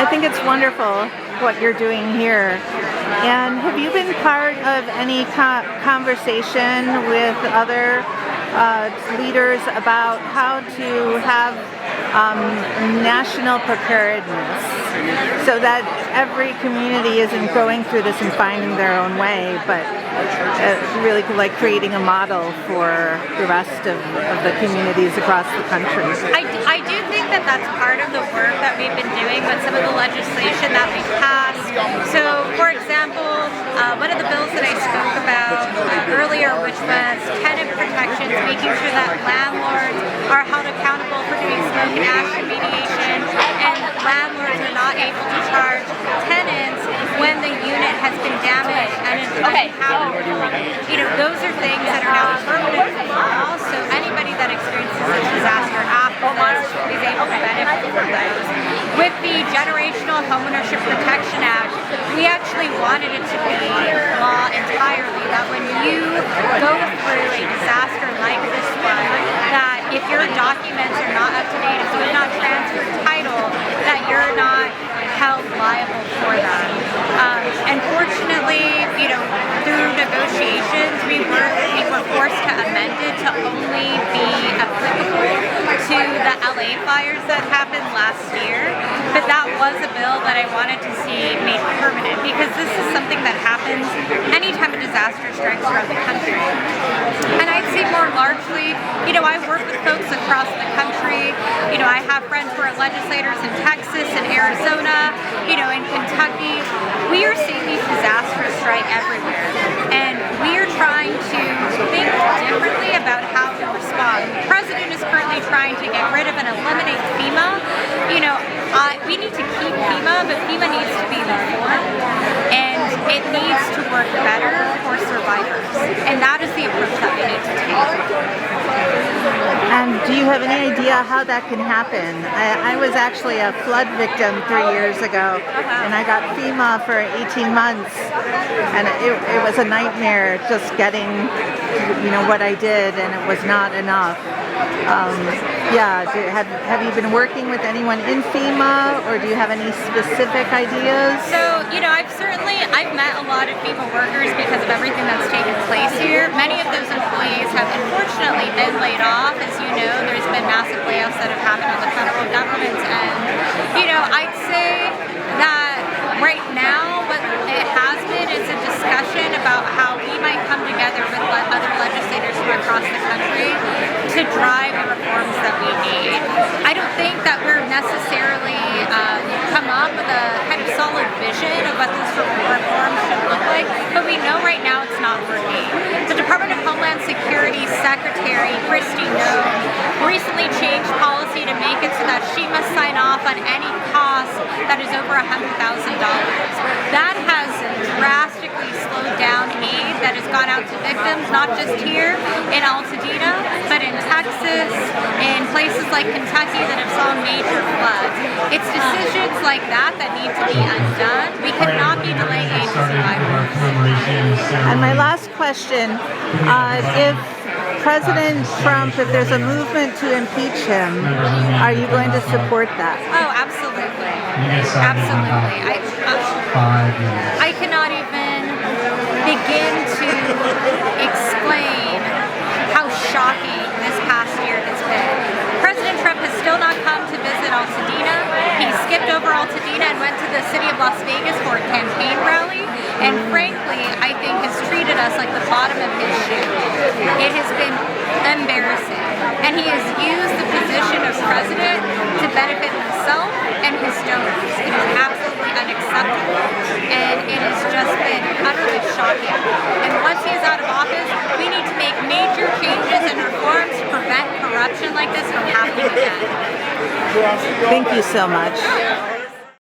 I think it's wonderful what you're doing here. And have you been part of any conversation with other leaders about how to have national preparedness so that every community isn't going through this and finding their own way, but really like creating a model for the rest of the communities across the country? I do think that that's part of the work that we've been doing with some of the legislation that we've passed. So, for example, one of the bills that I spoke about earlier, which was tenant protections, making sure that landlords are held accountable for doing smoke and ash remediation, and landlords are not able to charge tenants when the unit has been damaged and is uninhabitable. You know, those are things that are now permanent. Also, anybody that experiences a disaster afterwards is able to benefit from those. With the Generational Homeownership Protection Act, we actually wanted it to be law entirely that when you go through a disaster like this one, that if your documents are not up to date, if you have not transferred title, that you're not held liable for that. Unfortunately, you know, through negotiations, we were forced to amend it to only be applicable to the LA fires that happened last year. But that was a bill that I wanted to see made permanent, because this is something that happens anytime a disaster strikes around the country. And I'd say more largely, you know, I work with folks across the country. You know, I have friends who are legislators in Texas and Arizona, you know, in Kentucky. We are seeing these disasters strike everywhere, and we are trying to think differently about how to respond. The president is currently trying to get rid of and eliminate FEMA. You know, we need to keep FEMA, but FEMA needs to be reformed, and it needs to work better for survivors, and that is the approach that we need to take. And do you have any idea how that can happen? I was actually a flood victim 3 years ago, and I got FEMA for 18 months, and it was a nightmare just getting, you know, what I did, and it was not enough. Have you been working with anyone in FEMA, or do you have any specific ideas? So, you know, I've met a lot of FEMA workers because of everything that's taken place here. Many of those employees have unfortunately been laid off. As you know, there's been massive layoffs that have happened on the federal government's end. You know, I'd say that right now what it has been is a discussion about how we might come together with other legislators from across the country to drive the reforms that we need. I don't think that we're necessarily come up with a kind of solid vision of what this reform should look like, but we know right now it's not working. The Department of Homeland Security Secretary Christy Noem recently changed policy to make it so that she must sign off on any cost that is over $100,000. That has drastically slowed down aid that has gone out to victims, not just here in Altadena, but in Texas, in places like Kentucky that have saw major floods. It's decisions like that that need to be undone. We cannot be delaying aid to survivors. And my last question, if President Trump, if there's a movement to impeach him, are you going to support that? Oh, absolutely. Absolutely. I cannot even begin to explain how shocking this past year has been. President Trump has still not come to visit Altadena. He skipped over Altadena and went to the city of Las Vegas for a campaign rally, and frankly, I think has treated us like the bottom of his shoe. It has been embarrassing, and he has used the position of president to benefit himself and his donors. It is absolutely unacceptable, and it has just been utterly shocking. And once he is out of office, we need to make major changes and reforms to prevent corruption like this from happening again. Thank you so much.